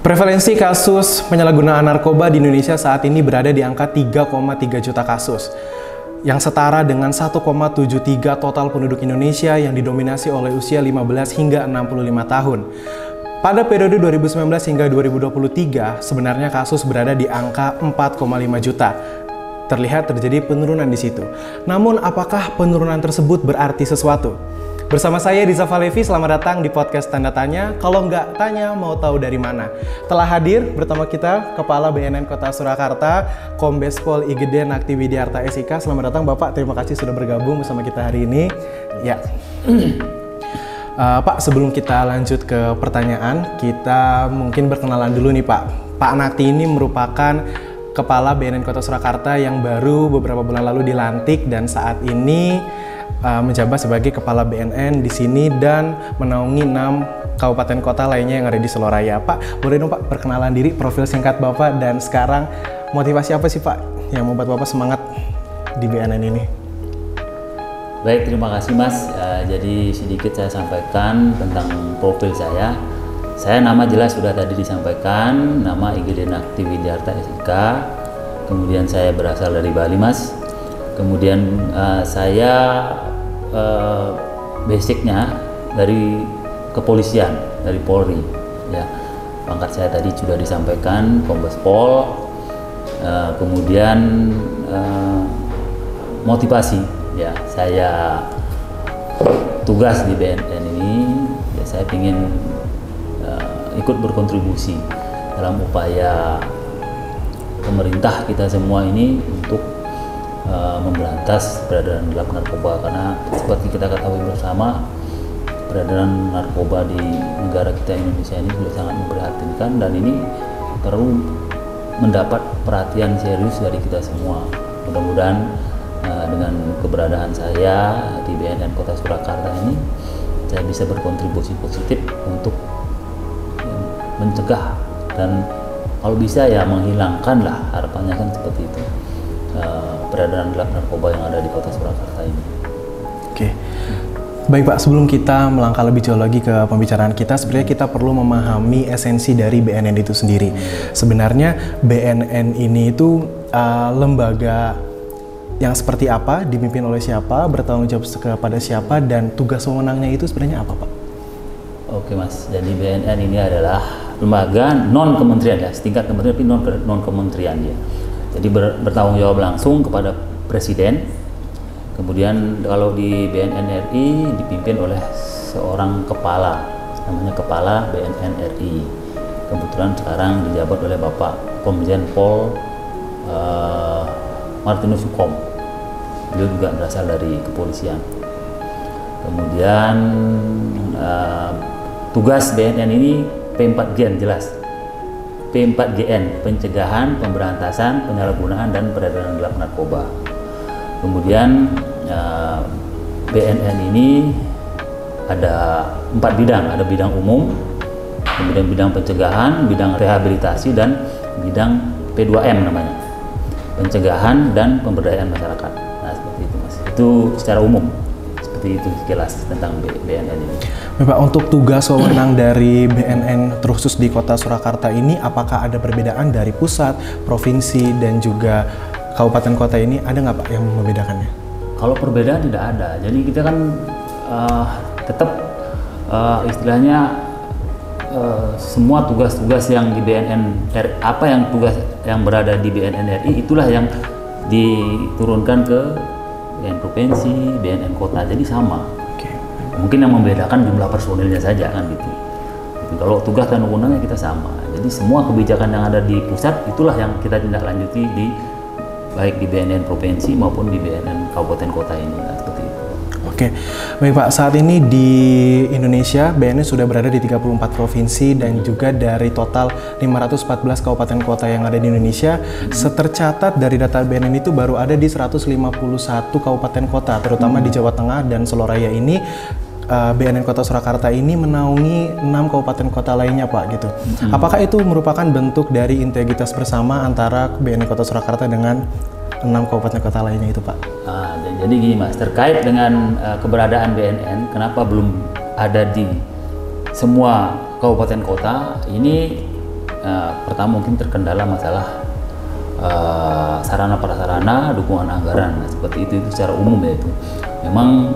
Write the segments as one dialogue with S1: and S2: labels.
S1: Prevalensi kasus penyalahgunaan narkoba di Indonesia saat ini berada di angka 3,3 juta kasus, yang setara dengan 1,73 total penduduk Indonesia yang didominasi oleh usia 15 hingga 65 tahun. Pada periode 2019 hingga 2023, sebenarnya kasus berada di angka 4,5 juta. Terlihat terjadi penurunan di situ. Namun, apakah penurunan tersebut berarti sesuatu? Bersama saya Riza Falevi, selamat datang di podcast Tanda Tanya. Kalau nggak tanya, mau tahu dari mana? Telah hadir bersama kita Kepala BNN Kota Surakarta, Kombes Pol Igede Nakti Widiarta SIK. Selamat datang Bapak, terima kasih sudah bergabung bersama kita hari ini. Ya, Pak, sebelum kita lanjut ke pertanyaan, kita mungkin berkenalan dulu nih Pak. Pak Nakti ini merupakan Kepala BNN Kota Surakarta yang baru beberapa bulan lalu dilantik dan saat ini menjabat sebagai Kepala BNN di sini dan menaungi 6 kabupaten kota lainnya yang ada di Seloraya. Pak, boleh dong Pak perkenalan diri, profil singkat Bapak, dan sekarang motivasi apa sih Pak yang membuat Bapak semangat di BNN ini?
S2: Baik, terima kasih Mas. Jadi sedikit saya sampaikan tentang profil saya. Saya nama jelas sudah tadi disampaikan, nama Igede Nakti Widiarta SIK. Kemudian saya berasal dari Bali Mas. Kemudian saya basicnya dari kepolisian, dari Polri. Ya, pangkat saya tadi sudah disampaikan, Kombes Pol. Kemudian motivasi, ya saya tugas di BNN ini, ya saya ingin ikut berkontribusi dalam upaya pemerintah kita semua ini untuk memberantas peredaran gelap narkoba, karena seperti kita ketahui bersama, peredaran narkoba di negara kita Indonesia ini sudah sangat memprihatinkan dan ini perlu mendapat perhatian serius dari kita semua. Mudah-mudahan dengan keberadaan saya di BNN Kota Surakarta ini, saya bisa berkontribusi positif untuk mencegah dan kalau bisa ya menghilangkan lah, harapannya kan seperti itu, peredaran gelap narkoba yang ada di Kota Surakarta ini.
S1: Oke, baik Pak, sebelum kita melangkah lebih jauh lagi ke pembicaraan kita, sebenarnya kita perlu memahami esensi dari BNN itu sendiri. Sebenarnya BNN ini itu lembaga yang seperti apa, dipimpin oleh siapa, bertanggung jawab kepada siapa, dan tugas wewenangnya itu sebenarnya apa Pak?
S2: Oke Mas, jadi BNN ini adalah lembaga non kementerian ya, setingkat kementerian tapi non kementerian ya. Jadi bertanggung jawab langsung kepada Presiden. Kemudian kalau di BNN RI dipimpin oleh seorang kepala, namanya Kepala BNN RI. Kebetulan sekarang dijabat oleh Bapak Komjen Pol Martinus Hukom. Beliau juga berasal dari kepolisian. Kemudian tugas BNN ini P4GN jelas. P4GN, pencegahan, pemberantasan, penyalahgunaan, dan peredaran gelap narkoba. Kemudian BNN ini ada 4 bidang, ada bidang umum, kemudian bidang pencegahan, bidang rehabilitasi, dan bidang P2M namanya, pencegahan dan pemberdayaan masyarakat. Nah seperti itu Mas, itu secara umum. Itu sekilas tentang BNN ini.
S1: Bapak, untuk tugas wewenang dari BNN terkhusus di Kota Surakarta ini, apakah ada perbedaan dari pusat, provinsi, dan juga kabupaten kota ini? Ada nggak Pak yang membedakannya?
S2: Kalau perbedaan tidak ada. Jadi kita kan tetap istilahnya semua tugas-tugas yang di BNN apa yang tugas yang berada di BNN RI itulah yang diturunkan ke BNN provinsi, BNN kota, jadi sama. Mungkin yang membedakan jumlah personilnya saja kan gitu. Kalau tugas dan wewenangnya kita sama. Jadi semua kebijakan yang ada di pusat itulah yang kita tindak lanjuti di baik di BNN provinsi maupun di BNN kabupaten kota ini. Nah, seperti itu.
S1: Oke, baik Pak. Saat ini di Indonesia BNN sudah berada di 34 provinsi dan juga dari total 514 kabupaten kota yang ada di Indonesia, setercatat dari data BNN itu baru ada di 151 kabupaten kota, terutama di Jawa Tengah dan Seloraya ini. BNN Kota Surakarta ini menaungi 6 kabupaten kota lainnya Pak gitu. Apakah itu merupakan bentuk dari integritas bersama antara BNN Kota Surakarta dengan 6 kabupaten kota lainnya itu Pak?
S2: Jadi gini Mas, terkait dengan keberadaan BNN, kenapa belum ada di semua kabupaten kota, ini pertama mungkin terkendala masalah sarana prasarana, dukungan anggaran. Nah, seperti itu secara umum ya itu. Memang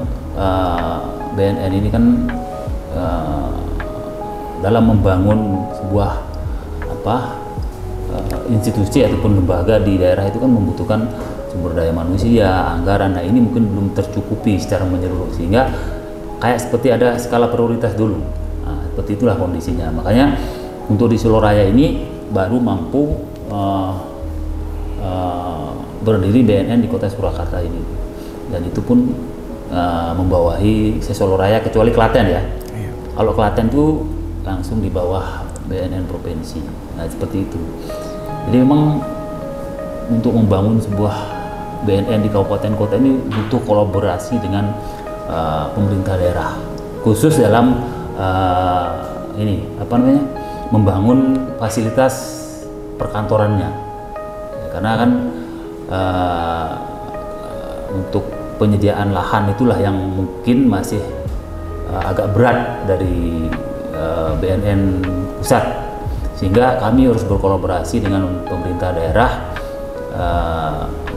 S2: BNN ini kan dalam membangun sebuah institusi ataupun lembaga di daerah itu kan membutuhkan sumber daya manusia, anggaran. Nah, ini mungkin belum tercukupi secara menyeluruh, sehingga kayak seperti ada skala prioritas dulu. Nah, seperti itulah kondisinya. Makanya untuk di Solo Raya ini baru mampu berdiri BNN di kota Surakarta ini, dan itu pun membawahi Solo Raya kecuali Klaten ya. Iya. Kalau Klaten itu langsung di bawah BNN provinsi. Nah, seperti itu. Jadi memang untuk membangun sebuah BNN di kabupaten kota ini butuh kolaborasi dengan pemerintah daerah, khusus dalam membangun fasilitas perkantorannya. Ya, karena kan untuk penyediaan lahan itulah yang mungkin masih agak berat dari BNN pusat, sehingga kami harus berkolaborasi dengan pemerintah daerah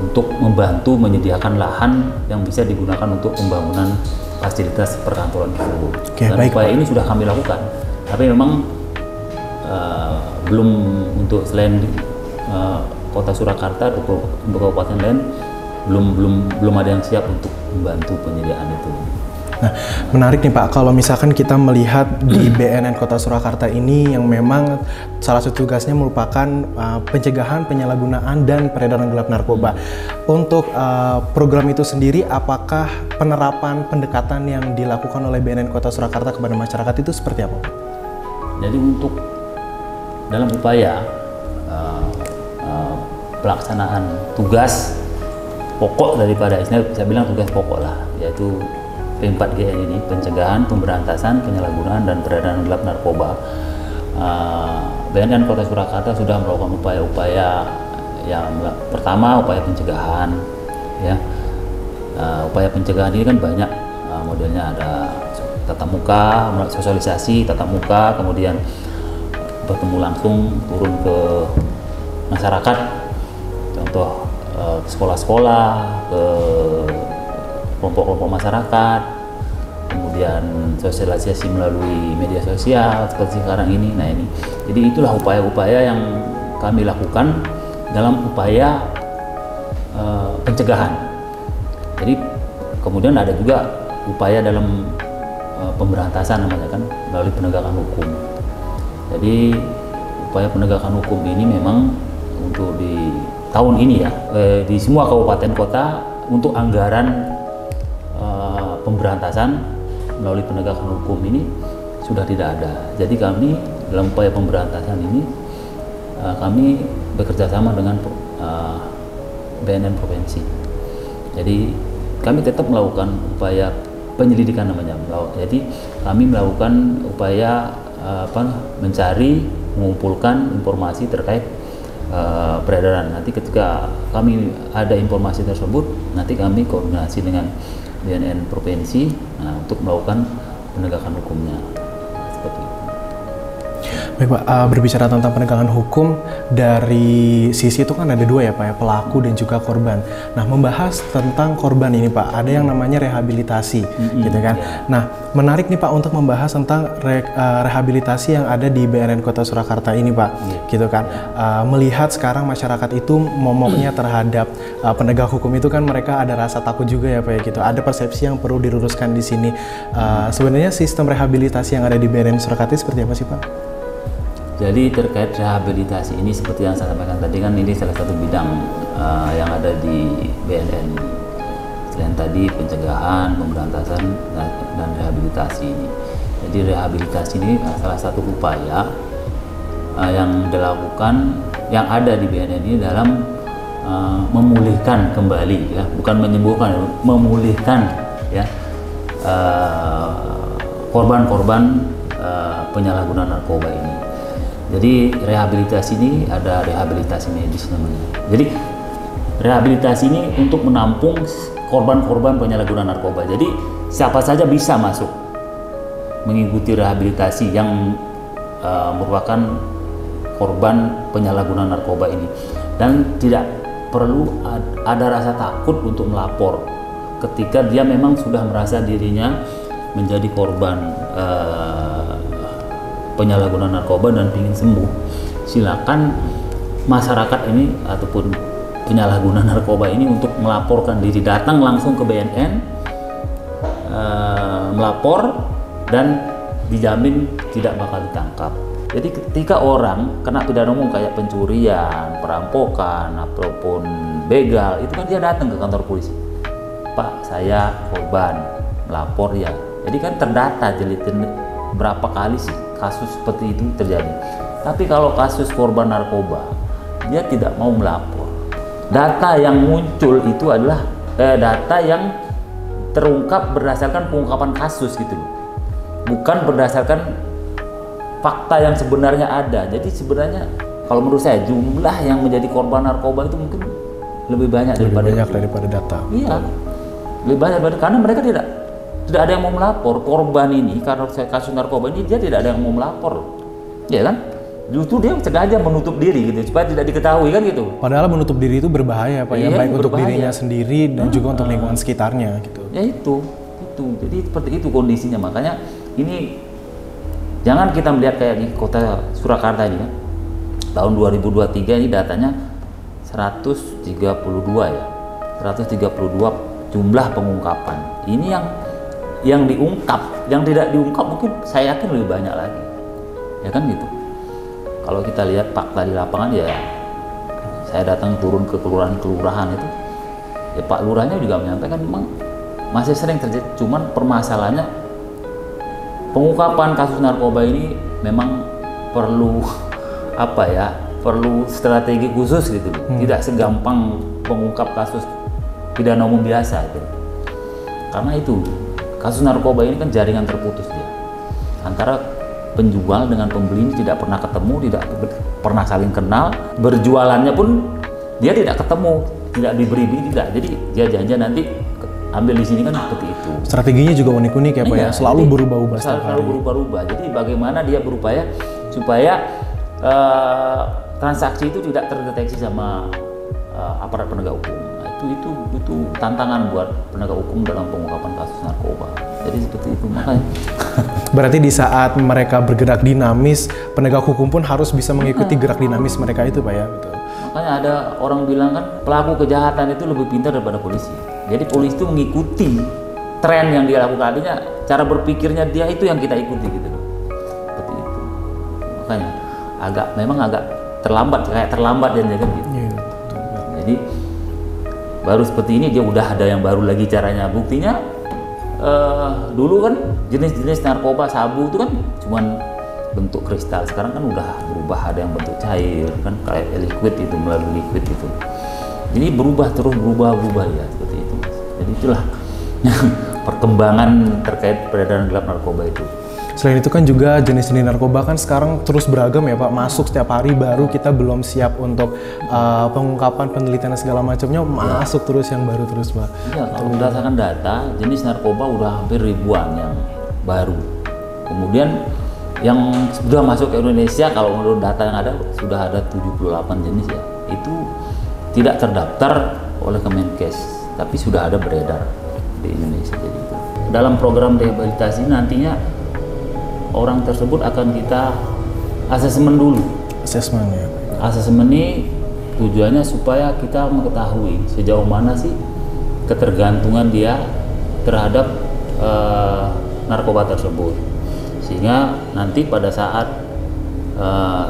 S2: untuk membantu menyediakan lahan yang bisa digunakan untuk pembangunan fasilitas perkantoran tersebut. Dan upaya ini sudah kami lakukan, tapi memang belum untuk selain kota Surakarta, untuk kabupaten lain belum ada yang siap untuk membantu penyediaan itu.
S1: Nah, menarik nih Pak, kalau misalkan kita melihat di BNN Kota Surakarta ini yang memang salah satu tugasnya merupakan pencegahan, penyalahgunaan, dan peredaran gelap narkoba. Untuk program itu sendiri, apakah penerapan pendekatan yang dilakukan oleh BNN Kota Surakarta kepada masyarakat itu seperti apa Pak?
S2: Jadi untuk dalam upaya pelaksanaan tugas pokok daripada, saya bilang tugas pokok lah, yaitu P4GN ini, pencegahan, pemberantasan, penyalahgunaan, dan peredaran gelap narkoba. BNN Kota Surakarta sudah melakukan upaya-upaya yang pertama, upaya pencegahan, ya. Upaya pencegahan ini kan banyak modelnya, ada tatap muka, sosialisasi tatap muka, kemudian bertemu langsung, turun ke masyarakat, contoh sekolah-sekolah, ke kelompok-kelompok masyarakat, kemudian sosialisasi melalui media sosial seperti sekarang ini. Nah, ini jadi itulah upaya-upaya yang kami lakukan dalam upaya pencegahan. Jadi kemudian ada juga upaya dalam pemberantasan, namanya kan, melalui penegakan hukum. Jadi upaya penegakan hukum ini memang untuk di tahun ini ya, di semua kabupaten kota untuk anggaran pemberantasan melalui penegakan hukum ini sudah tidak ada. Jadi kami dalam upaya pemberantasan ini kami bekerja sama dengan BNN provinsi. Jadi kami tetap melakukan upaya penyelidikan namanya. Jadi kami melakukan upaya mencari, mengumpulkan informasi terkait peredaran. Nanti ketika kami ada informasi tersebut, nanti kami koordinasi dengan BNN provinsi untuk melakukan penegakan hukumnya. Seperti itu.
S1: Baik Pak, berbicara tentang penegakan hukum, dari sisi itu kan ada dua ya Pak ya, pelaku dan juga korban. Nah, membahas tentang korban ini Pak, ada yang namanya rehabilitasi, gitu kan. Yeah. Nah, menarik nih Pak untuk membahas tentang rehabilitasi yang ada di BNN Kota Surakarta ini Pak, gitu kan. Melihat sekarang masyarakat itu momoknya terhadap penegak hukum itu kan, mereka ada rasa takut juga ya Pak ya, gitu. Ada persepsi yang perlu diluruskan di sini. Sebenarnya sistem rehabilitasi yang ada di BNN Surakarta seperti apa sih Pak?
S2: Jadi terkait rehabilitasi ini, seperti yang saya sampaikan tadi kan, ini salah satu bidang yang ada di BNN. Selain tadi pencegahan, pemberantasan, dan rehabilitasi ini. Jadi rehabilitasi ini salah satu upaya yang dilakukan, yang ada di BNN ini dalam memulihkan kembali, ya, bukan menyembuhkan, memulihkan, ya, korban-korban penyalahgunaan narkoba ini. Jadi rehabilitasi ini ada rehabilitasi medis namanya. Jadi rehabilitasi ini untuk menampung korban-korban penyalahgunaan narkoba. Jadi siapa saja bisa masuk mengikuti rehabilitasi yang merupakan korban penyalahgunaan narkoba ini, dan tidak perlu ada rasa takut untuk melapor ketika dia memang sudah merasa dirinya menjadi korban penyalahgunaan narkoba dan ingin sembuh. Silakan masyarakat ini ataupun penyalahguna narkoba ini untuk melaporkan diri, datang langsung ke BNN, melapor, dan dijamin tidak bakal ditangkap. Jadi ketika orang kena pidana umum kayak pencurian, perampokan, ataupun begal, itu kan dia datang ke kantor polisi. Pak, saya korban, melapor ya. Jadi kan terdata jelitin berapa kali sih kasus seperti itu terjadi. Tapi kalau kasus korban narkoba, dia tidak mau melapor. Data yang muncul itu adalah data yang terungkap berdasarkan pengungkapan kasus gitu loh, bukan berdasarkan fakta yang sebenarnya ada. Jadi sebenarnya kalau menurut saya jumlah yang menjadi korban narkoba itu mungkin lebih banyak daripada
S1: data.
S2: Iya, lebih banyak karena mereka tidak ada yang mau melapor. Korban ini karena kasus narkoba ini dia tidak ada yang mau melapor, ya kan? Justru dia sengaja menutup diri gitu supaya tidak diketahui kan gitu.
S1: Padahal menutup diri itu berbahaya Pak,
S2: iya,
S1: ya, baik untuk dirinya sendiri dan juga untuk lingkungan sekitarnya gitu.
S2: Ya itu. Jadi seperti itu kondisinya. Makanya ini jangan kita melihat kayak di kota Surakarta ini kan. Tahun 2023 ini datanya 132 ya. 132 jumlah pengungkapan. Ini yang diungkap, yang tidak diungkap mungkin saya yakin lebih banyak lagi. Ya kan gitu. Kalau kita lihat fakta di lapangan ya, saya datang turun ke kelurahan itu, ya Pak Lurahnya juga menyampaikan memang masih sering terjadi. Cuman permasalahannya pengungkapan kasus narkoba ini memang perlu perlu strategi khusus gitu. Tidak segampang mengungkap kasus pidana umum biasa gitu. Karena itu kasus narkoba ini kan jaringan terputus dia antara penjual dengan pembeli ini tidak pernah ketemu, tidak pernah saling kenal, berjualannya pun dia tidak ketemu, tidak diberi, tidak. Jadi dia janji nanti ambil di sini kan seperti itu.
S1: Strateginya juga unik-unik ya Pak ya, selalu berubah-ubah setiap hari.
S2: Selalu berubah-ubah. Jadi bagaimana dia berupaya supaya transaksi itu tidak terdeteksi sama aparat penegak hukum. Nah, itu tantangan buat penegak hukum dalam pengungkapan kasus narkoba. Jadi seperti itu makanya.
S1: Berarti di saat mereka bergerak dinamis, penegak hukum pun harus bisa mengikuti gerak dinamis mereka itu Pak ya. Betul.
S2: Makanya ada orang bilang kan pelaku kejahatan itu lebih pintar daripada polisi. Jadi polisi itu mengikuti tren yang dia lakukan, artinya cara berpikirnya dia itu yang kita ikuti gitu loh. Seperti itu. Makanya memang agak terlambat dan kan gitu. Yeah. Jadi baru seperti ini dia udah ada yang baru lagi caranya. Buktinya dulu kan jenis-jenis narkoba sabu itu kan cuman bentuk kristal, sekarang kan udah berubah, ada yang bentuk cair kan kayak liquid itu, melalui liquid itu. Jadi berubah ya seperti itu Mas. Jadi itulah perkembangan terkait peredaran gelap narkoba itu.
S1: Selain itu kan juga jenis-jenis narkoba kan sekarang terus beragam ya Pak, masuk setiap hari, baru kita belum siap untuk pengungkapan, penelitian dan segala macamnya, masuk terus yang baru terus Pak.
S2: Iya, kalau berdasarkan data, jenis narkoba udah hampir ribuan yang baru. Kemudian yang sudah masuk ke Indonesia, kalau menurut data yang ada, sudah ada 78 jenis ya. Itu tidak terdaftar oleh Kemenkes, tapi sudah ada beredar di Indonesia. Jadi itu. Dalam program rehabilitasi nantinya orang tersebut akan kita asesmen dulu.
S1: Asesmen ya.
S2: Asesmen ini tujuannya supaya kita mengetahui sejauh mana sih ketergantungan dia terhadap narkoba tersebut. Sehingga nanti pada saat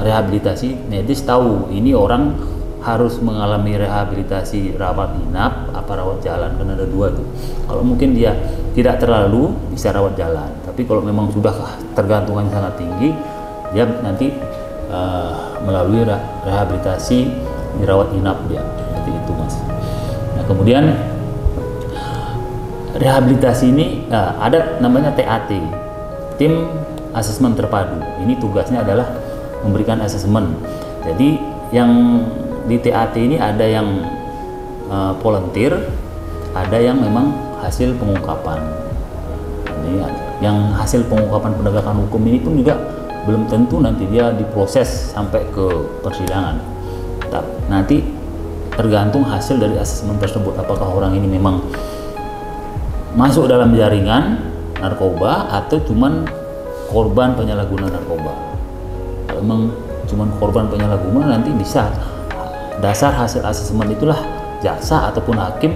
S2: rehabilitasi medis tahu ini orang harus mengalami rehabilitasi rawat inap apa rawat jalan, kan ada dua tuh. Kalau mungkin dia tidak terlalu bisa rawat jalan, tapi kalau memang sudah tergantungannya sangat tinggi, dia nanti melalui rehabilitasi dirawat inap dia, seperti itu Mas. Nah kemudian rehabilitasi ini ada namanya TAT, tim asesmen terpadu. Ini tugasnya adalah memberikan asesmen. Jadi yang di TAT ini ada yang volunteer, ada yang memang hasil pengungkapan. Ini yang hasil pengungkapan penegakan hukum ini pun juga belum tentu nanti dia diproses sampai ke persidangan. Nanti tergantung hasil dari asesmen tersebut, apakah orang ini memang masuk dalam jaringan narkoba atau cuman korban penyalahgunaan narkoba. Kalau memang cuman korban penyalahgunaan, nanti bisa dasar hasil asesmen itulah jaksa ataupun hakim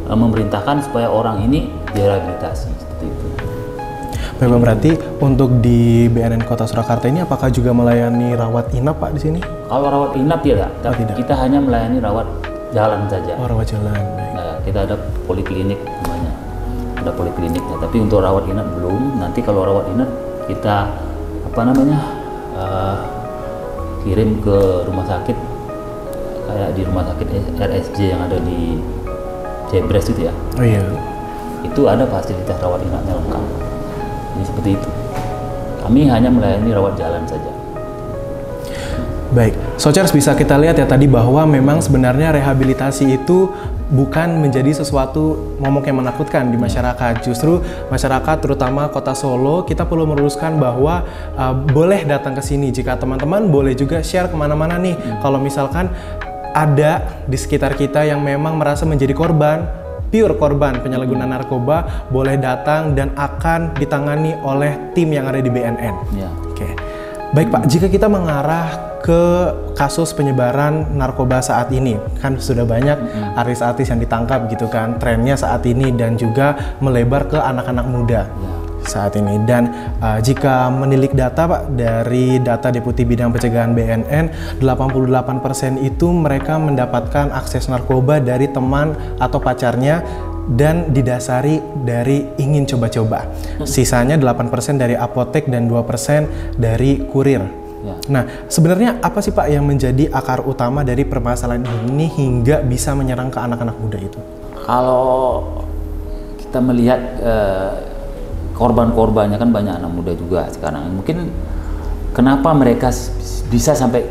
S2: memerintahkan supaya orang ini direhabilitasi seperti itu.
S1: Baik, berarti untuk di BNN Kota Surakarta ini apakah juga melayani rawat inap Pak di sini?
S2: Kalau rawat inap tidak,
S1: tidak.
S2: Kita hanya melayani rawat jalan saja.
S1: Oh, rawat jalan.
S2: Nah, kita ada poliklinik namanya, ada polikliniknya. Tapi untuk rawat inap belum. Nanti kalau rawat inap kita kirim ke rumah sakit, kayak di rumah sakit RSJ yang ada di Jebres itu ya.
S1: Oh iya.
S2: Itu ada fasilitas rawat inapnya lengkap. Jadi seperti itu. Kami hanya melayani rawat jalan saja.
S1: Baik, Sochers, bisa kita lihat ya tadi bahwa memang sebenarnya rehabilitasi itu bukan menjadi sesuatu momok yang menakutkan di masyarakat. Justru masyarakat, terutama Kota Solo, kita perlu meluruskan bahwa boleh datang ke sini. Jika teman-teman boleh juga share kemana-mana nih. Kalau misalkan ada di sekitar kita yang memang merasa menjadi korban, pure korban penyalahgunaan narkoba, boleh datang dan akan ditangani oleh tim yang ada di BNN.
S2: Ya.
S1: Oke. Baik Pak, jika kita mengarah ke kasus penyebaran narkoba saat ini, kan sudah banyak artis-artis yang ditangkap gitu kan, trennya saat ini dan juga melebar ke anak-anak muda saat ini. Dan jika menilik data Pak, dari data Deputi Bidang Pencegahan BNN, 88% itu mereka mendapatkan akses narkoba dari teman atau pacarnya dan didasari dari ingin coba-coba. Sisanya 8% dari apotek dan 2% dari kurir.
S2: Ya.
S1: Nah, sebenarnya apa sih Pak yang menjadi akar utama dari permasalahan ini hingga bisa menyerang ke anak-anak muda itu?
S2: Kalau kita melihat korban-korbannya kan banyak anak muda juga sekarang. Mungkin kenapa mereka bisa sampai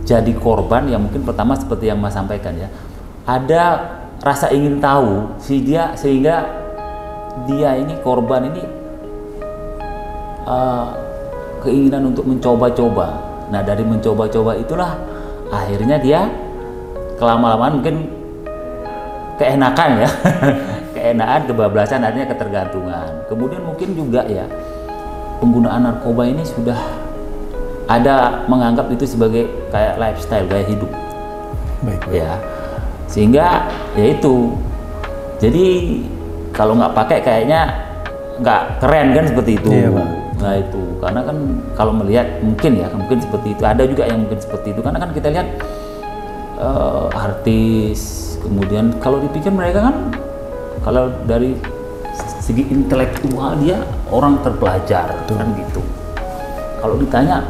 S2: jadi korban, ya mungkin pertama seperti yang Mas sampaikan ya. Ada rasa ingin tahu sehingga dia ini korban ini keinginan untuk mencoba-coba. Nah, dari mencoba-coba itulah akhirnya dia kelama-lamaan mungkin keenakan ya. Keenakan, kebablasan, artinya ketergantungan. Kemudian mungkin juga ya penggunaan narkoba ini sudah ada menganggap itu sebagai kayak lifestyle, gaya hidup.
S1: Baik.
S2: Ya. Sehingga ya itu. Jadi kalau nggak pakai kayaknya nggak keren kan, seperti itu.
S1: Iya, Pak.
S2: Nah itu, karena kan kalau melihat mungkin seperti itu. Ada juga yang mungkin seperti itu, karena kan kita lihat artis, kemudian kalau dipikir mereka kan kalau dari segi intelektual dia orang terpelajar. Betul. Kan gitu. Kalau ditanya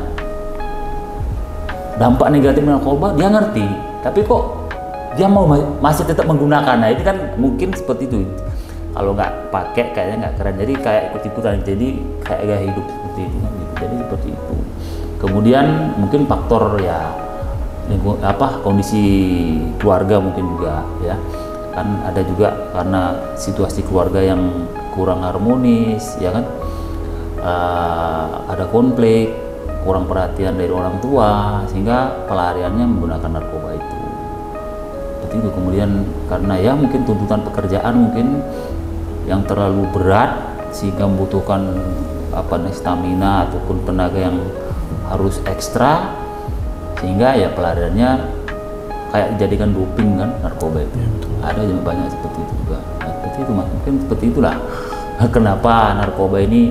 S2: dampak negatif narkoba, dia ngerti, tapi kok dia mau masih tetap menggunakan. Nah ini kan mungkin seperti itu. Kalau nggak pakai kayaknya nggak keren, jadi kayak ikut-ikutan, jadi kayak gaya hidup seperti itu kan gitu. Jadi seperti itu. Kemudian mungkin faktor ya kondisi keluarga mungkin juga ya, kan ada juga karena situasi keluarga yang kurang harmonis ya kan, ada konflik, kurang perhatian dari orang tua, sehingga pelariannya menggunakan narkoba itu. Seperti itu. Kemudian karena ya mungkin tuntutan pekerjaan mungkin yang terlalu berat sehingga membutuhkan stamina ataupun tenaga yang harus ekstra, sehingga ya pelariannya kayak dijadikan doping kan narkoba itu. Ya, ada juga banyak seperti itu juga. Nah, seperti itu mungkin seperti itulah kenapa narkoba ini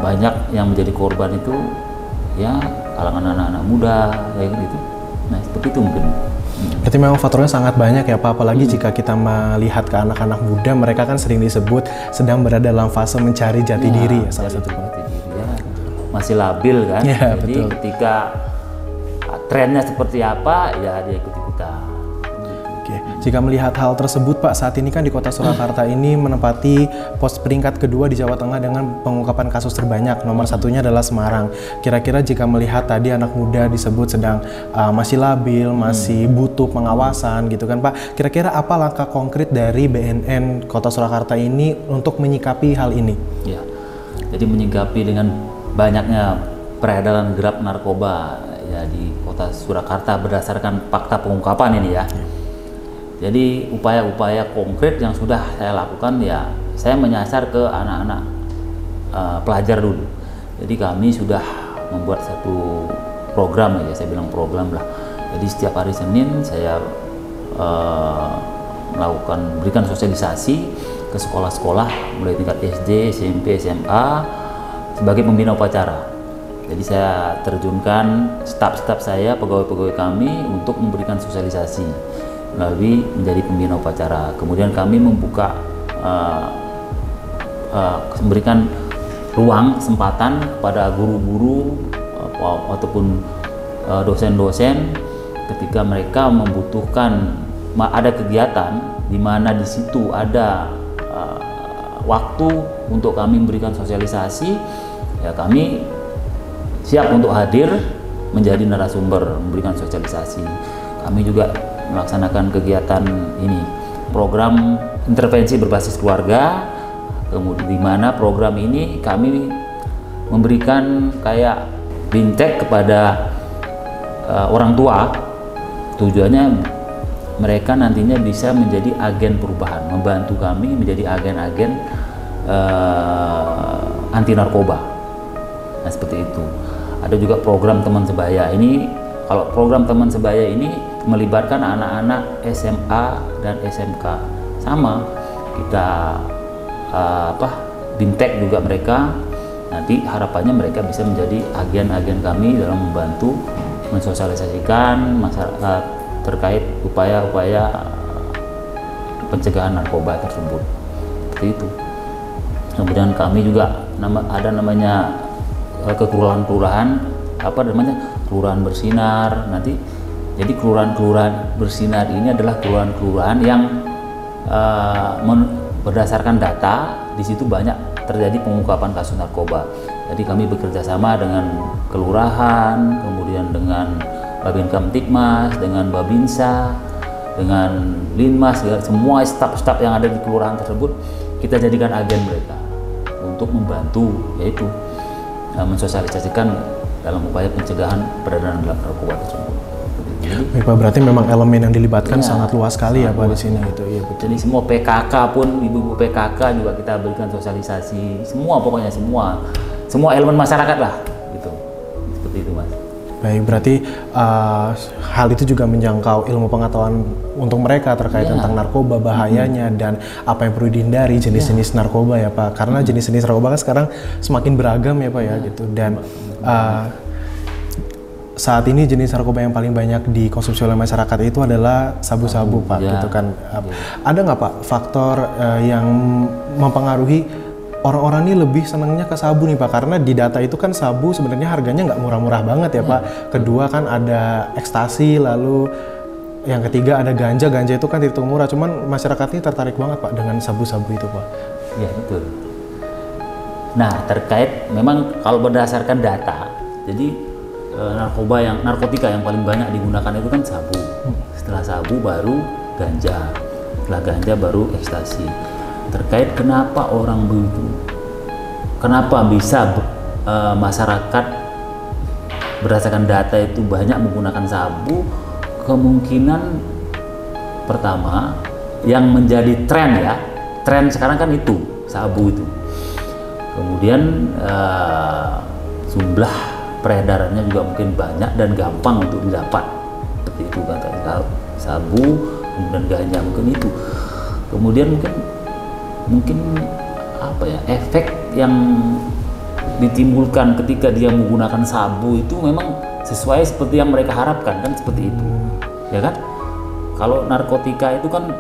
S2: banyak yang menjadi korban itu ya kalangan anak-anak muda kayak gitu. Nah seperti itu mungkin.
S1: Berarti memang faktornya sangat banyak ya Pak, apalagi jika kita melihat ke anak-anak muda, mereka kan sering disebut sedang berada dalam fase mencari jati diri ya, salah satu Pak.
S2: Ya, masih labil kan,
S1: ya,
S2: jadi
S1: betul.
S2: Ketika trennya seperti apa ya dia ikut-ikutan.
S1: Oke. Jika melihat hal tersebut Pak, saat ini kan di Kota Surakarta ini menempati pos peringkat kedua di Jawa Tengah dengan pengungkapan kasus terbanyak. Nomor satunya adalah Semarang. Kira-kira jika melihat tadi anak muda disebut sedang masih labil, masih butuh pengawasan gitu kan Pak. Kira-kira apa langkah konkret dari BNN Kota Surakarta ini untuk menyikapi hal ini?
S2: Ya. Jadi menyikapi dengan banyaknya peredaran gelap narkoba ya di kota Surakarta berdasarkan fakta pengungkapan ini ya. Jadi upaya-upaya konkret yang sudah saya lakukan ya, saya menyasar ke anak-anak pelajar dulu. Jadi kami sudah membuat satu program ya, saya bilang program lah. Jadi setiap hari Senin saya berikan sosialisasi ke sekolah-sekolah mulai tingkat SD, SMP, SMA sebagai pembina upacara. Jadi saya terjunkan staf-staf saya, pegawai-pegawai kami untuk memberikan sosialisasi melalui menjadi pembina upacara. Kemudian kami membuka memberikan ruang kesempatan kepada guru-guru ataupun dosen-dosen ketika mereka membutuhkan ada kegiatan di mana di situ ada waktu untuk kami memberikan sosialisasi, ya kami siap untuk hadir menjadi narasumber memberikan sosialisasi. Kami juga melaksanakan kegiatan ini, program intervensi berbasis keluarga, kemudian di mana program ini kami memberikan kayak bintek kepada orang tua. Tujuannya mereka nantinya bisa menjadi agen perubahan, membantu kami menjadi agen-agen anti narkoba. Nah seperti itu. Ada juga program teman sebaya. Ini kalau program teman sebaya ini melibatkan anak-anak SMA dan SMK. Sama kita bintek juga mereka. Nanti harapannya mereka bisa menjadi agen-agen kami dalam membantu mensosialisasikan masyarakat terkait upaya-upaya pencegahan narkoba tersebut. Seperti itu. Kemudian kami juga ada namanya kelurahan-kelurahan, kelurahan bersinar. Nanti jadi kelurahan-kelurahan bersinar ini adalah kelurahan-kelurahan yang berdasarkan data di situ banyak terjadi pengungkapan kasus narkoba. Jadi kami bekerja sama dengan kelurahan, kemudian dengan Babin Kamtibmas, dengan Babinsa, dengan Linmas, semua staf-staf yang ada di kelurahan tersebut kita jadikan agen mereka untuk membantu, yaitu mensosialisasikan dalam upaya pencegahan peredaran gelap narkoba tersebut.
S1: Baik Pak, berarti memang elemen yang dilibatkan sangat luas sekali ya Pak di sini gitu. Iya betul.
S2: Jadi semua PKK pun, ibu-ibu PKK juga kita berikan sosialisasi, semua pokoknya semua elemen masyarakat lah gitu. Seperti itu Mas.
S1: Baik, berarti hal itu juga menjangkau ilmu pengetahuan untuk mereka terkait tentang narkoba, bahayanya, dan apa yang perlu dihindari, jenis-jenis narkoba ya Pak. Karena jenis-jenis narkoba kan sekarang semakin beragam ya Pak ya gitu. Dan saat ini jenis narkoba yang paling banyak dikonsumsi oleh masyarakat itu adalah sabu-sabu Pak gitu kan. Ada nggak Pak faktor yang mempengaruhi orang-orang ini lebih senangnya ke sabu nih Pak, karena di data itu kan sabu sebenarnya harganya nggak murah-murah banget ya Pak. Kedua kan ada ekstasi, lalu yang ketiga ada ganja itu kan terhitung murah, cuman masyarakat ini tertarik banget Pak dengan sabu-sabu itu Pak.
S2: Iya betul. Nah terkait memang kalau berdasarkan data, jadi narkotika yang paling banyak digunakan itu kan sabu. Setelah sabu baru ganja, setelah ganja baru ekstasi. Terkait kenapa orang begitu, kenapa bisa masyarakat berdasarkan data itu banyak menggunakan sabu, kemungkinan pertama yang menjadi tren sekarang kan itu sabu itu. Kemudian jumlah peredarannya juga mungkin banyak dan gampang untuk didapat, seperti itu kata sabu, kemudian ganja mungkin itu. Kemudian mungkin efek yang ditimbulkan ketika dia menggunakan sabu itu memang sesuai seperti yang mereka harapkan kan, seperti itu ya kan. Kalau narkotika itu kan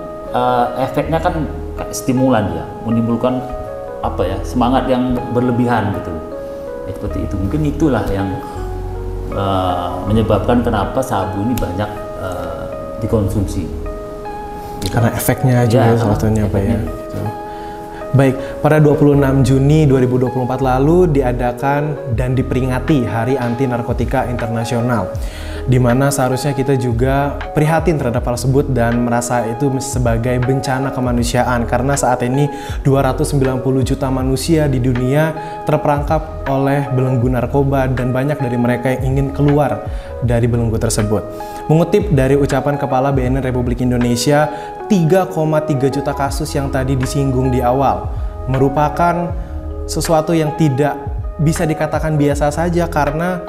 S2: efeknya kan stimulan, ya menimbulkan semangat yang berlebihan gitu ya, seperti itu. Mungkin itulah yang menyebabkan kenapa sabu ini banyak dikonsumsi gitu.
S1: Karena efeknya juga salah satunya Pak ya. Baik, pada 26 Juni 2024 lalu diadakan dan diperingati Hari Anti Narkotika Internasional. Dimana seharusnya kita juga prihatin terhadap hal tersebut dan merasa itu sebagai bencana kemanusiaan, karena saat ini 290 juta manusia di dunia terperangkap oleh belenggu narkoba dan banyak dari mereka yang ingin keluar dari belenggu tersebut. Mengutip dari ucapan Kepala BNN Republik Indonesia, 3,3 juta kasus yang tadi disinggung di awal merupakan sesuatu yang tidak bisa dikatakan biasa saja, karena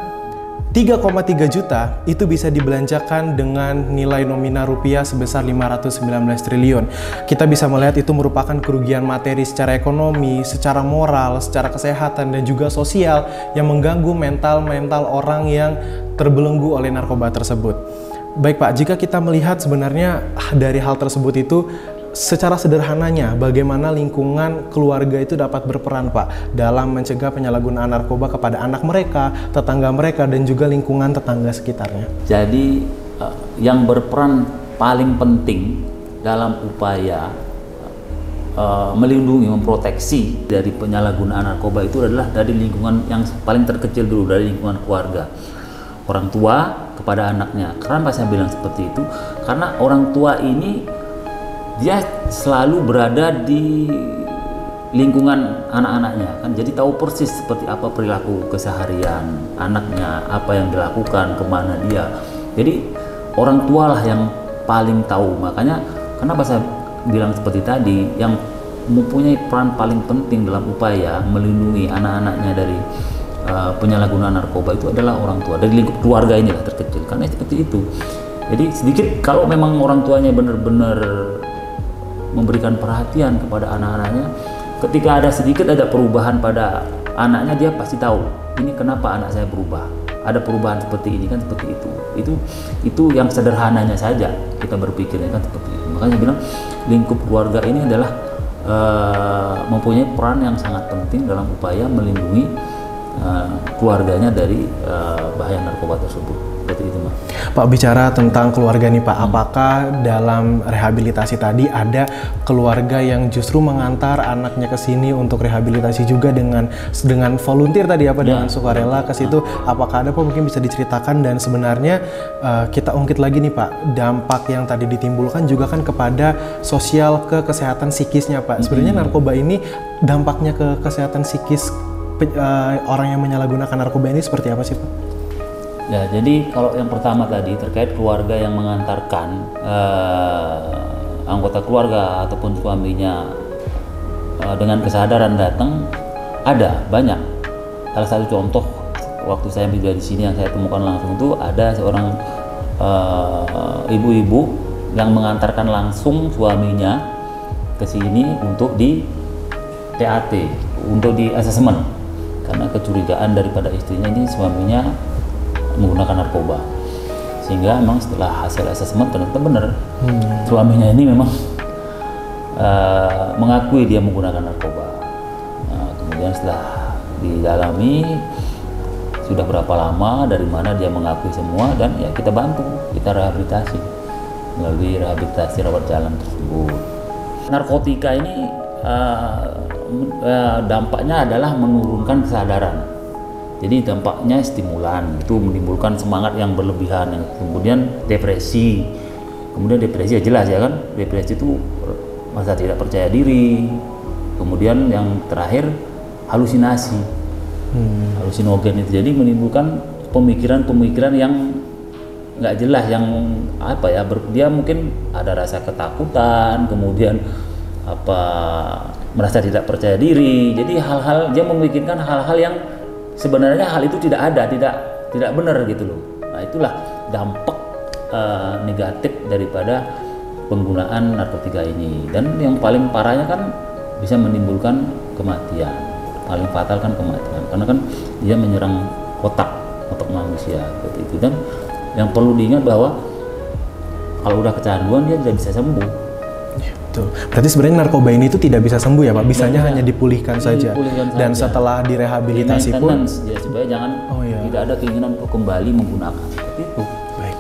S1: 3,3 juta itu bisa dibelanjakan dengan nilai nominal rupiah sebesar 519 triliun. Kita bisa melihat itu merupakan kerugian materi secara ekonomi, secara moral, secara kesehatan, dan juga sosial yang mengganggu mental orang yang terbelenggu oleh narkoba tersebut. Baik Pak, jika kita melihat sebenarnya dari hal tersebut itu, secara sederhananya, bagaimana lingkungan keluarga itu dapat berperan Pak dalam mencegah penyalahgunaan narkoba kepada anak mereka, tetangga mereka, dan juga lingkungan tetangga sekitarnya?
S2: Jadi yang berperan paling penting dalam upaya melindungi, memproteksi dari penyalahgunaan narkoba itu adalah dari lingkungan yang paling terkecil dulu, dari lingkungan keluarga. Orang tua kepada anaknya. Kenapa saya bilang seperti itu? Karena orang tua ini dia selalu berada di lingkungan anak-anaknya kan, jadi tahu persis seperti apa perilaku keseharian anaknya, apa yang dilakukan, kemana dia. Jadi orang tua lah yang paling tahu. Makanya kenapa saya bilang seperti tadi, yang mempunyai peran paling penting dalam upaya melindungi anak-anaknya dari penyalahgunaan narkoba itu adalah orang tua, dari lingkup keluarga inilah terkecil. Karena seperti itu. Jadi sedikit kalau memang orang tuanya benar-benar memberikan perhatian kepada anak-anaknya, ketika ada perubahan pada anaknya, dia pasti tahu ini kenapa anak saya berubah, ada perubahan seperti ini kan, seperti itu yang sederhananya saja kita berpikirnya kan seperti itu. Makanya saya bilang lingkup keluarga ini adalah mempunyai peran yang sangat penting dalam upaya melindungi keluarganya dari bahaya narkoba tersebut. Seperti itu, Mas.
S1: Pak, bicara tentang keluarga nih Pak, apakah dalam rehabilitasi tadi ada keluarga yang justru mengantar anaknya ke sini untuk rehabilitasi juga dengan volunteer tadi apa, dengan sukarela ke situ? Apakah ada Pak, mungkin bisa diceritakan? Dan sebenarnya kita ungkit lagi nih Pak, dampak yang tadi ditimbulkan juga kan kepada sosial, ke kesehatan psikisnya Pak. Sebenarnya narkoba ini dampaknya ke kesehatan psikis orang yang menyalahgunakan narkoba ini seperti apa sih Pak?
S2: Ya, jadi kalau yang pertama tadi terkait keluarga yang mengantarkan anggota keluarga ataupun suaminya dengan kesadaran datang, ada banyak. Salah satu contoh waktu saya berada di sini yang saya temukan langsung itu ada seorang ibu-ibu yang mengantarkan langsung suaminya ke sini untuk di TAT, untuk di asesmen, karena kecurigaan daripada istrinya ini suaminya menggunakan narkoba, sehingga memang setelah hasil asesmen ternyata benar suaminya ini memang mengakui dia menggunakan narkoba. Kemudian setelah didalami sudah berapa lama, dari mana dia mengakui semua, dan ya kita bantu, kita rehabilitasi melalui rehabilitasi rawat jalan tersebut. Narkotika ini dampaknya adalah menurunkan kesadaran. Jadi dampaknya stimulan, itu menimbulkan semangat yang berlebihan, kemudian depresi. Kemudian depresi ya jelas ya kan, depresi itu merasa tidak percaya diri. Kemudian yang terakhir halusinasi, halusinogen itu. Jadi menimbulkan pemikiran-pemikiran yang nggak jelas, yang apa ya, dia mungkin ada rasa ketakutan, kemudian merasa tidak percaya diri. Jadi hal-hal, dia memikirkan hal-hal yang sebenarnya hal itu tidak ada, tidak benar gitu loh. Nah, itulah dampak negatif daripada penggunaan narkotika ini. Dan yang paling parahnya kan bisa menimbulkan kematian, paling fatal kan kematian, karena kan dia menyerang otak manusia seperti itu. Dan yang perlu diingat bahwa kalau udah kecanduan dia tidak bisa sembuh.
S1: Betul. Berarti sebenarnya narkoba ini itu tidak bisa sembuh ya Pak, bisanya hanya dipulihkan saja. Dan setelah direhabilitasi pun
S2: ya, supaya jangan tidak ada keinginan untuk kembali menggunakan seperti itu.
S1: Baik.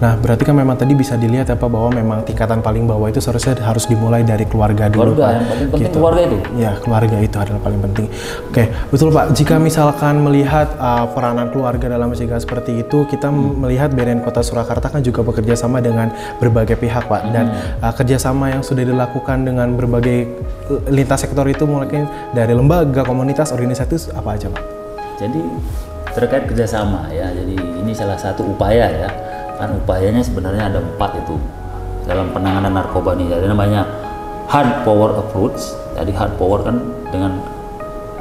S1: Nah, berarti kan memang tadi bisa dilihat ya Pak bahwa memang tingkatan paling bawah itu seharusnya harus dimulai dari keluarga dulu.
S2: Keluarga
S1: Pak.
S2: yang paling penting,
S1: Gitu.
S2: keluarga itu.
S1: Ya, keluarga itu adalah paling penting. Oke, betul Pak. Jika misalkan melihat peranan keluarga dalam mencegah seperti itu, kita melihat BNN Kota Surakarta kan juga bekerja sama dengan berbagai pihak Pak. Dan kerjasama yang sudah dilakukan dengan berbagai lintas sektor itu mulai dari lembaga, komunitas, organisasi apa aja Pak?
S2: Jadi terkait kerjasama ya, jadi ini salah satu upaya ya, kan upayanya sebenarnya ada 4 itu dalam penanganan narkoba nih. Jadi namanya hard power approach, tadi hard power kan dengan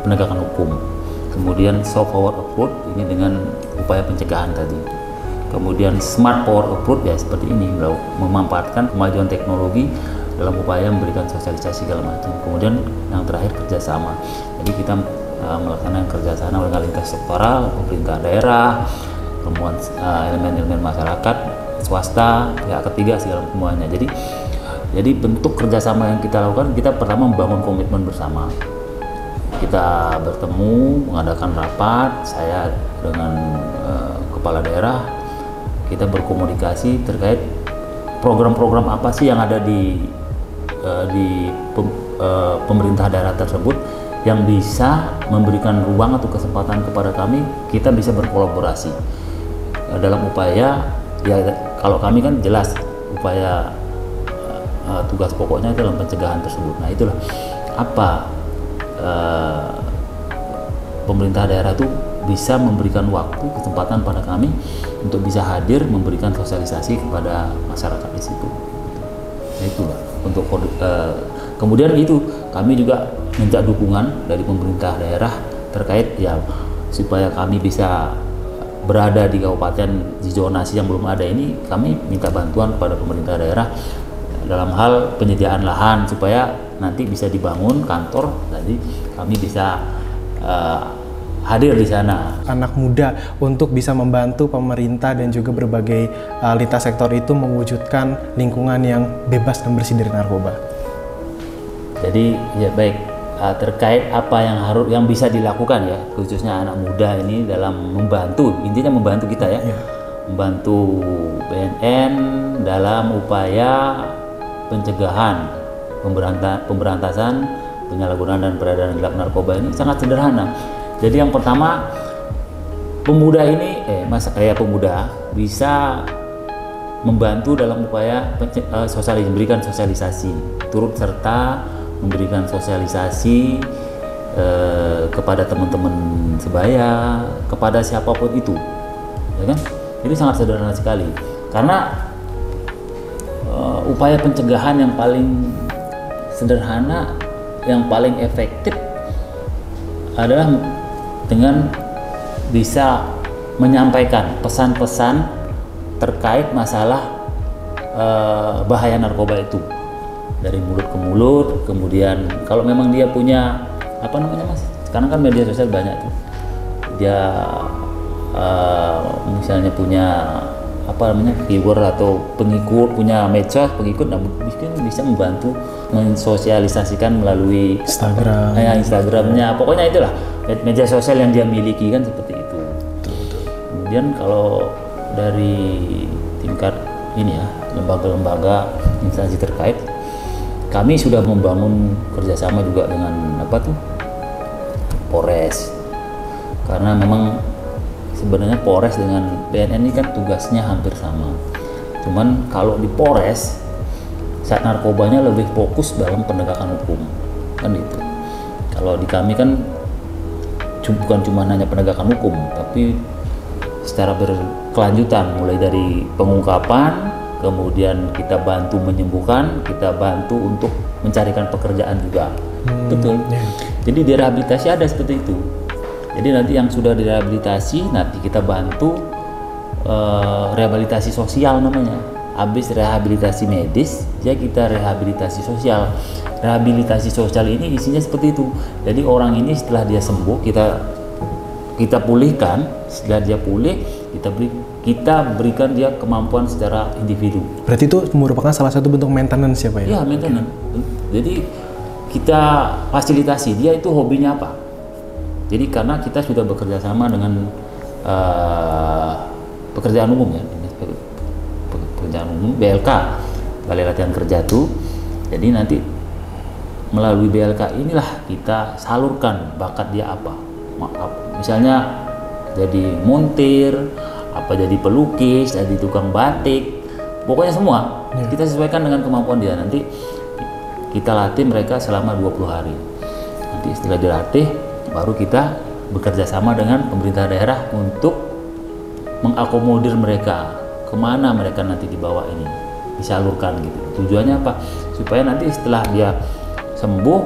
S2: penegakan hukum, kemudian soft power approach ini dengan upaya pencegahan tadi, kemudian smart power approach ya seperti ini, memanfaatkan kemajuan teknologi dalam upaya memberikan sosialisasi segala macam, kemudian yang terakhir kerjasama. Jadi kita melaksanakan kerjasama dengan lintas sektoral, pemerintah daerah, kemudian elemen-elemen masyarakat, swasta, pihak ketiga segala semuanya. Jadi bentuk kerjasama yang kita lakukan, kita pertama membangun komitmen bersama. Kita bertemu, mengadakan rapat, saya dengan kepala daerah, kita berkomunikasi terkait program-program apa sih yang ada di pemerintah daerah tersebut yang bisa memberikan ruang atau kesempatan kepada kami, kita bisa berkolaborasi dalam upaya ya. Kalau kami kan jelas upaya tugas pokoknya dalam pencegahan tersebut. Nah itulah apa pemerintah daerah itu bisa memberikan waktu, kesempatan pada kami untuk bisa hadir memberikan sosialisasi kepada masyarakat di situ. Nah itulah untuk kemudian itu kami juga minta dukungan dari pemerintah daerah terkait ya supaya kami bisa berada di kabupaten di zonasi yang belum ada ini. Kami minta bantuan kepada pemerintah daerah dalam hal penyediaan lahan supaya nanti bisa dibangun kantor, jadi kami bisa hadir di sana.
S1: Anak muda untuk bisa membantu pemerintah dan juga berbagai lintas sektor itu mewujudkan lingkungan yang bebas dan bersih dari narkoba.
S2: Jadi ya baik, terkait apa yang bisa dilakukan ya, khususnya anak muda ini dalam membantu, intinya membantu kita ya, membantu BNN dalam upaya pencegahan, pemberantasan penyalahgunaan dan peredaran gelap narkoba ini sangat sederhana. Jadi yang pertama, pemuda ini, pemuda bisa membantu dalam upaya memberikan sosialisasi, turut serta memberikan sosialisasi kepada teman-teman sebaya, kepada siapapun itu, ya kan? Jadi sangat sederhana sekali. Karena upaya pencegahan yang paling sederhana, yang paling efektif adalah dengan bisa menyampaikan pesan-pesan terkait masalah bahaya narkoba itu dari mulut ke mulut. Kemudian kalau memang dia punya apa namanya mas, sekarang kan media sosial banyak tuh, dia misalnya punya apa namanya viewer atau pengikut, punya medsos pengikut, nah mungkin bisa membantu mensosialisasikan melalui
S1: Instagram,
S2: Instagramnya, pokoknya itulah media sosial yang dia miliki kan seperti itu. Kemudian kalau dari tingkat ini ya, lembaga-lembaga instansi terkait, kami sudah membangun kerjasama juga dengan Polres, karena memang sebenarnya Polres dengan BNN ini kan tugasnya hampir sama, cuman kalau di Polres saat narkobanya lebih fokus dalam penegakan hukum kan itu. Kalau di kami kan bukan cuma hanya penegakan hukum, tapi secara berkelanjutan, mulai dari pengungkapan, kemudian kita bantu menyembuhkan, kita bantu untuk mencarikan pekerjaan juga. Betul. Jadi di rehabilitasi ada seperti itu. Jadi nanti yang sudah direhabilitasi, nanti kita bantu rehabilitasi sosial namanya. Habis rehabilitasi medis, ya kita rehabilitasi sosial. Rehabilitasi sosial ini isinya seperti itu. Jadi orang ini setelah dia sembuh, kita pulihkan. Setelah dia pulih, kita berikan dia kemampuan secara individu.
S1: Berarti itu merupakan salah satu bentuk maintenance ya Pak ya?
S2: Iya, maintenance. Jadi kita fasilitasi dia itu hobinya apa. Jadi karena kita sudah bekerja sama dengan pekerjaan umum ya, perencanaan umum, BLK, Balai Latihan Kerja tuh. Jadi nanti melalui BLK inilah kita salurkan bakat dia apa. Misalnya jadi montir, apa jadi pelukis, jadi tukang batik, pokoknya semua kita sesuaikan dengan kemampuan dia. Nanti kita latih mereka selama 20 hari. Nanti setelah dilatih, baru kita bekerja sama dengan pemerintah daerah untuk mengakomodir mereka kemana mereka nanti dibawa ini, disalurkan gitu. Tujuannya apa? Supaya nanti setelah dia sembuh,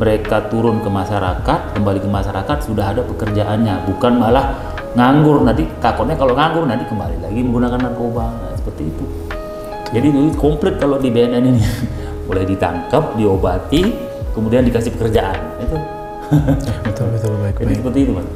S2: mereka turun ke masyarakat, kembali ke masyarakat sudah ada pekerjaannya, bukan malah nganggur. Nanti takutnya kalau nganggur nanti kembali lagi menggunakan narkoba. Nah, seperti itu. Jadi itu komplit kalau di BNN ini. Boleh ditangkap, diobati, kemudian dikasih pekerjaan. Itu.
S1: Betul, baik.
S2: Jadi seperti itu, Mas.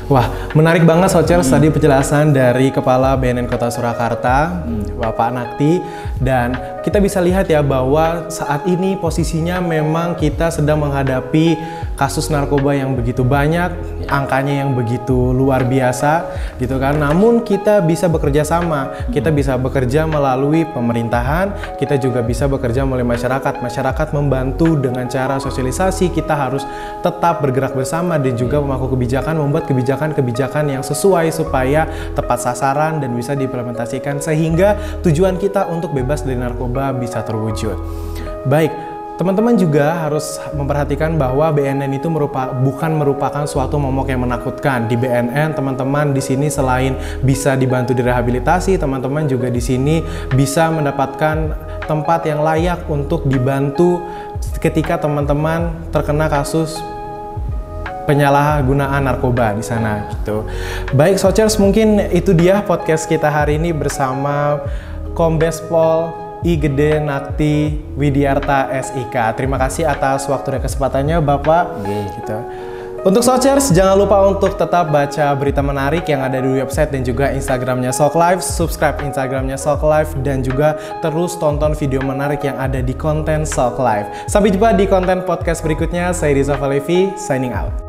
S1: Wah, menarik banget Sochers tadi penjelasan dari Kepala BNN Kota Surakarta, Bapak Nakti. Dan kita bisa lihat ya bahwa saat ini posisinya memang kita sedang menghadapi kasus narkoba yang begitu banyak, angkanya yang begitu luar biasa gitu kan. Namun kita bisa bekerja sama, kita bisa bekerja melalui pemerintahan, kita juga bisa bekerja melalui masyarakat. Masyarakat membantu dengan cara sosialisasi, kita harus tetap bergerak bersama dan juga memangku kebijakan, membuat kebijakan-kebijakan yang sesuai supaya tepat sasaran dan bisa diimplementasikan sehingga tujuan kita untuk bebas dari narkoba bisa terwujud. Baik, teman-teman juga harus memperhatikan bahwa BNN itu bukan merupakan suatu momok yang menakutkan. Di BNN, teman-teman di sini selain bisa dibantu direhabilitasi, teman-teman juga di sini bisa mendapatkan tempat yang layak untuk dibantu ketika teman-teman terkena kasus penyalahgunaan narkoba di sana gitu. Baik Sochers, mungkin itu dia podcast kita hari ini bersama Kombes Pol I Gede Nakti Widiarta SIK. Terima kasih atas waktu dan kesempatannya Bapak. Gitu. Untuk Sochers, jangan lupa untuk tetap baca berita menarik yang ada di website dan juga Instagramnya Sok Live. Subscribe Instagramnya Sok Live dan juga terus tonton video menarik yang ada di konten Sok Live. Sampai jumpa di konten podcast berikutnya. Saya Rizal Falevi, signing out.